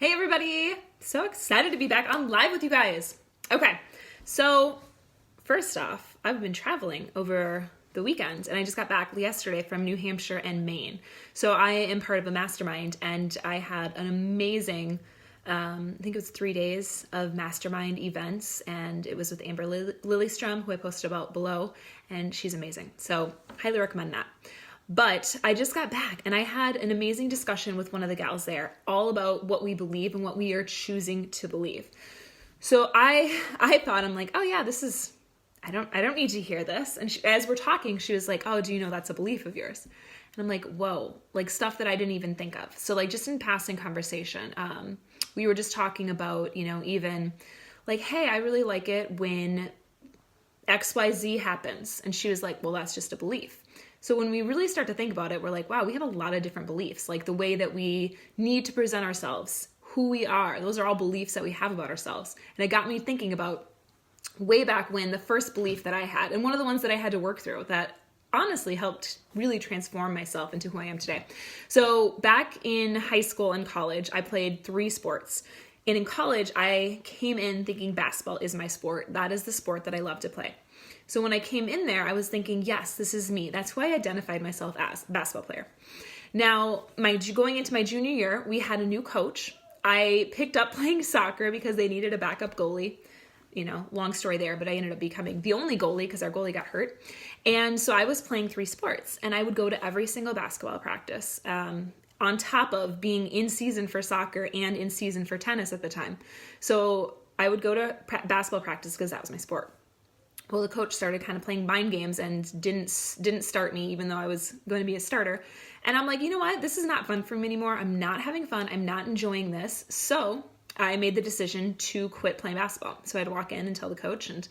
Hey everybody! So excited to be back on live with you guys. Okay, so first off, I've been traveling over the weekend and I just got back yesterday from New Hampshire and Maine. So I am part of a mastermind and I had an amazing, I think it was 3 days of mastermind events, and it was with Amber Lillystrom, who I posted about below, and she's amazing. So highly recommend that. But I just got back and I had an amazing discussion with one of the gals there all about what we believe and what we are choosing to believe. So I thought, I'm like, oh yeah, this is, I don't need to hear this. And as we're talking, she was like, oh, do you know that's a belief of yours? And I'm like, whoa, like stuff that I didn't even think of. So like just in passing conversation, we were just talking about, even like, hey, I really like it when XYZ happens. And she was like, well, that's just a belief. So when we really start to think about it, we're like, wow, we have a lot of different beliefs, like the way that we need to present ourselves, who we are. Those are all beliefs that we have about ourselves. And it got me thinking about way back when the first belief that I had, and one of the ones that I had to work through that honestly helped really transform myself into who I am today. So back in high school and college, I played 3 sports. And in college, I came in thinking basketball is my sport. That is the sport that I love to play. So when I came in there, I was thinking, yes, this is me. That's who I identified myself as, basketball player. Now, going into my junior year, we had a new coach. I picked up playing soccer because they needed a backup goalie. Long story there, but I ended up becoming the only goalie because our goalie got hurt. And so I was playing 3 sports, and I would go to every single basketball practice, on top of being in season for soccer and in season for tennis at the time. So I would go to basketball practice because that was my sport. Well, the coach started kind of playing mind games and didn't start me, even though I was going to be a starter. And I'm like, you know what? This is not fun for me anymore. I'm not having fun. I'm not enjoying this. So I made the decision to quit playing basketball. So I'd walk in and tell the coach, and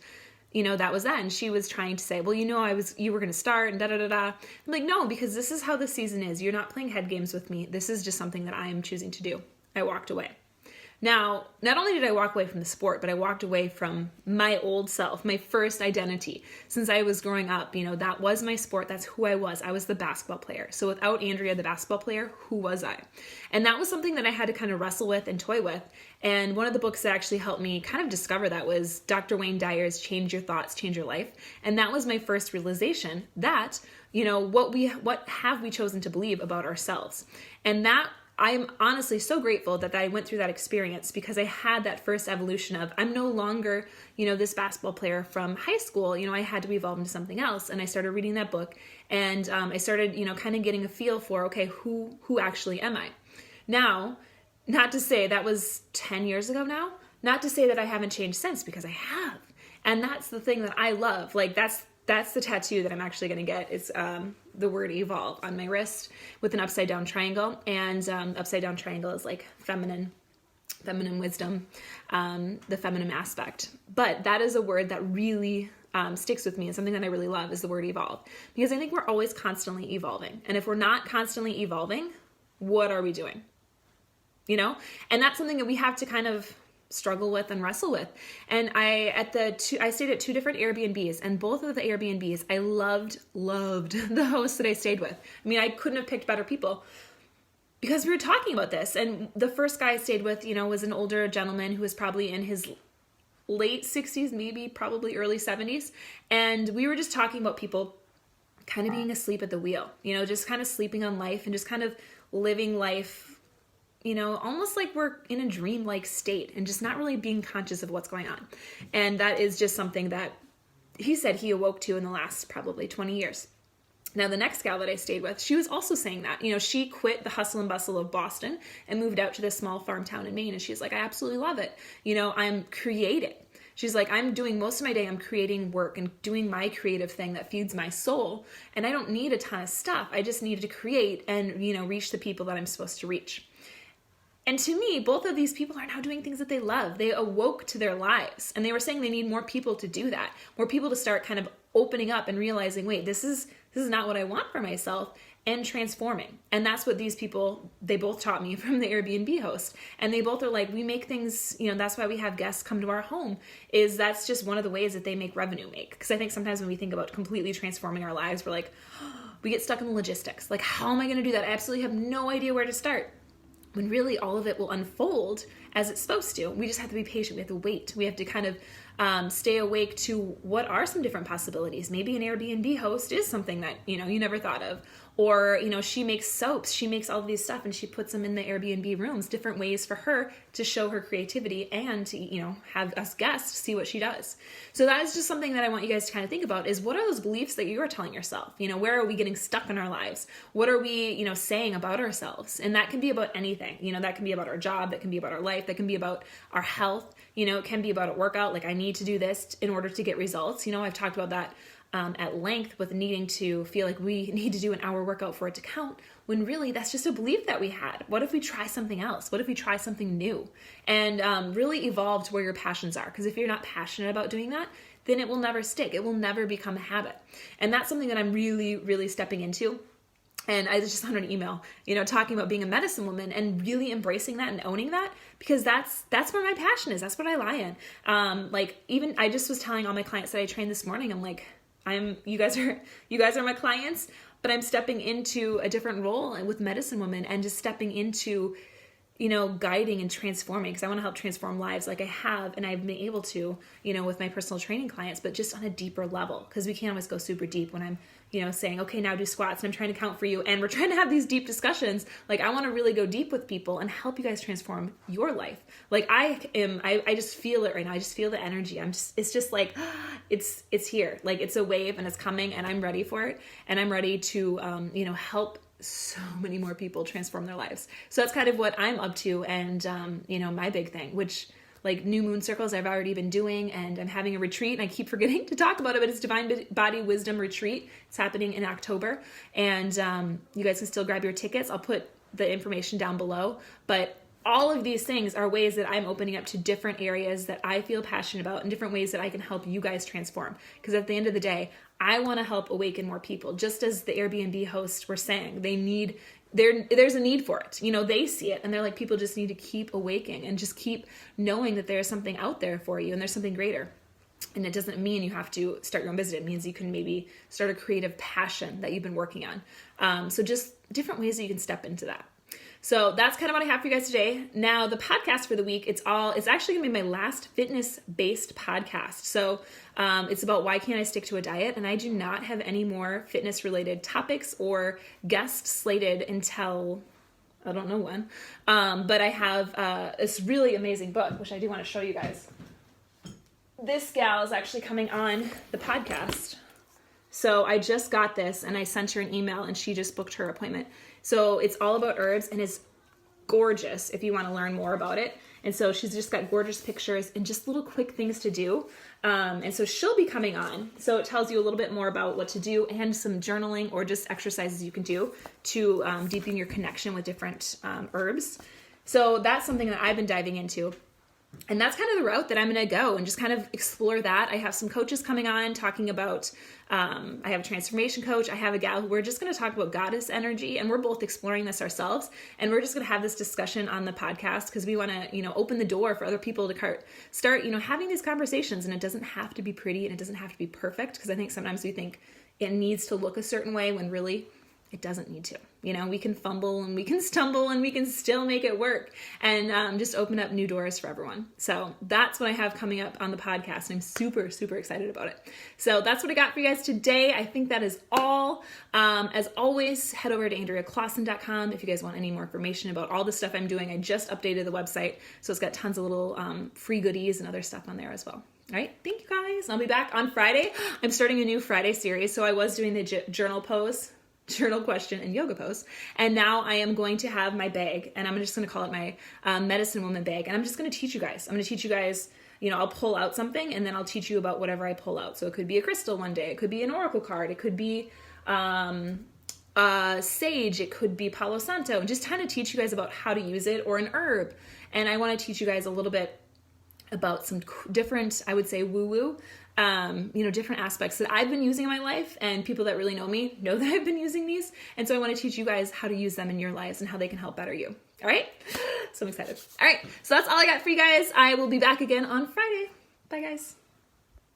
that was that. And she was trying to say, well, you were going to start and da-da-da-da. I'm like, no, because this is how the season is. You're not playing head games with me. This is just something that I am choosing to do. I walked away. Now, not only did I walk away from the sport, but I walked away from my old self, my first identity. Since I was growing up, that was my sport. That's who I was. I was the basketball player. So without Andrea, the basketball player, who was I? And that was something that I had to kind of wrestle with and toy with. And one of the books that actually helped me kind of discover that was Dr. Wayne Dyer's Change Your Thoughts, Change Your Life. And that was my first realization that, what have we chosen to believe about ourselves? And that I'm honestly so grateful that I went through that experience, because I had that first evolution of, I'm no longer, this basketball player from high school. I had to evolve into something else. And I started reading that book, and I started, kind of getting a feel for, okay, who actually am I? Now, not to say that was 10 years ago now, not to say that I haven't changed since, because I have. And that's the thing that I love. Like that's the tattoo that I'm actually going to get. It's the word evolve on my wrist with an upside down triangle. And upside down triangle is like feminine wisdom, the feminine aspect. But that is a word that really sticks with me, and something that I really love is the word evolve. Because I think we're always constantly evolving. And if we're not constantly evolving, what are we doing? And that's something that we have to kind of struggle with and wrestle with. And I stayed at 2 different Airbnbs, and both of the Airbnbs, I loved the hosts that I stayed with. I mean, I couldn't have picked better people, because we were talking about this. And the first guy I stayed with, was an older gentleman who was probably in his late 60s, maybe probably early 70s. And we were just talking about people kind of being asleep at the wheel, just kind of sleeping on life and just kind of living life, almost like we're in a dream-like state and just not really being conscious of what's going on. And that is just something that he said he awoke to in the last probably 20 years. Now, the next gal that I stayed with, she was also saying that, she quit the hustle and bustle of Boston and moved out to this small farm town in Maine. And she's like, I absolutely love it. I'm creating. She's like, I'm doing most of my day, I'm creating work and doing my creative thing that feeds my soul. And I don't need a ton of stuff. I just need to create and, reach the people that I'm supposed to reach. And to me, both of these people are now doing things that they love. They awoke to their lives, and they were saying they need more people to do that, more people to start kind of opening up and realizing, wait, this is not what I want for myself, and transforming. And that's what these people, they both taught me from the Airbnb host. And they both are like, we make things, that's why we have guests come to our home, is that's just one of the ways that they make revenue make. Because I think sometimes when we think about completely transforming our lives, we're like, we get stuck in the logistics. Like, how am I going to do that? I absolutely have no idea where to start. when really all of it will unfold as it's supposed to. We just have to be patient. We have to wait. We have to kind of stay awake to what are some different possibilities. Maybe an Airbnb host is something that, you never thought of. Or, she makes soaps, she makes all of these stuff and she puts them in the Airbnb rooms, different ways for her to show her creativity and to, have us guests see what she does. So that is just something that I want you guys to kind of think about is what are those beliefs that you are telling yourself? Where are we getting stuck in our lives? What are we, saying about ourselves? And that can be about anything, that can be about our job, that can be about our life, that can be about our health, it can be about a workout. Like I need to do this in order to get results. I've talked about that at length with needing to feel like we need to do an hour workout for it to count, when really that's just a belief that we had. What if we try something else? What if we try something new and really evolve to where your passions are? Because if you're not passionate about doing that, then it will never stick. It will never become a habit. And that's something that I'm really, really stepping into. And I just sent an email, talking about being a medicine woman and really embracing that and owning that, because that's where my passion is. That's what I lie in. Even I just was telling all my clients that I trained this morning, I'm like, you guys are my clients, but I'm stepping into a different role with medicine woman and just stepping into, guiding and transforming, because I want to help transform lives like I have, and I've been able to, with my personal training clients, but just on a deeper level, because we can't always go super deep when I'm, saying, okay, now do squats and I'm trying to count for you. And we're trying to have these deep discussions. Like I want to really go deep with people and help you guys transform your life. Like I just feel it right now. I just feel the energy. It's just like, it's here. Like it's a wave and it's coming and I'm ready for it. And I'm ready to, help so many more people transform their lives. So that's kind of what I'm up to. And, my big thing, which like new moon circles I've already been doing, and I'm having a retreat and I keep forgetting to talk about it, but it's Divine Body Wisdom Retreat. It's happening in October, and you guys can still grab your tickets. I'll put the information down below, but all of these things are ways that I'm opening up to different areas that I feel passionate about and different ways that I can help you guys transform. Because at the end of the day, I want to help awaken more people. Just as the Airbnb hosts were saying, there's a need for it. They see it and they're like, people just need to keep awaking and just keep knowing that there's something out there for you and there's something greater. And it doesn't mean you have to start your own business. It means you can maybe start a creative passion that you've been working on. So just different ways that you can step into that. So that's kind of what I have for you guys today. Now, the podcast for the week, it's actually gonna be my last fitness-based podcast. So it's about why can't I stick to a diet? And I do not have any more fitness-related topics or guests slated until I don't know when. But I have this really amazing book, which I do want to show you guys. This gal is actually coming on the podcast. So I just got this and I sent her an email and she just booked her appointment. So it's all about herbs and is gorgeous if you want to learn more about it. And so she's just got gorgeous pictures and just little quick things to do. And so she'll be coming on. So it tells you a little bit more about what to do and some journaling or just exercises you can do to deepen your connection with different herbs. So that's something that I've been diving into. And that's kind of the route that I'm going to go and just kind of explore that. I have some coaches coming on talking about, I have a transformation coach. I have a gal who we're just going to talk about goddess energy, and we're both exploring this ourselves. And we're just going to have this discussion on the podcast because we want to, open the door for other people to start, having these conversations. And it doesn't have to be pretty and it doesn't have to be perfect, because I think sometimes we think it needs to look a certain way when really it doesn't need to. We can fumble and we can stumble and we can still make it work and just open up new doors for everyone. So that's what I have coming up on the podcast. And I'm super, super excited about it. So that's what I got for you guys today. I think that is all. As always, head over to AndreaClausen.com if you guys want any more information about all the stuff I'm doing. I just updated the website, so it's got tons of little free goodies and other stuff on there as well. All right, thank you guys. I'll be back on Friday. I'm starting a new Friday series. So I was doing the journal question and yoga pose. And now I am going to have my bag, and I'm just going to call it my medicine woman bag. And I'm just going to teach you guys. I'm going to teach you guys, I'll pull out something and then I'll teach you about whatever I pull out. So it could be a crystal one day. It could be an oracle card. It could be sage. It could be Palo Santo. And just kind of teach you guys about how to use it, or an herb. And I want to teach you guys a little bit about some different, I would say, woo-woo, different aspects that I've been using in my life, and people that really know me know that I've been using these. And so I want to teach you guys how to use them in your lives and how they can help better you. All right. So I'm excited. All right. So that's all I got for you guys. I will be back again on Friday. Bye guys.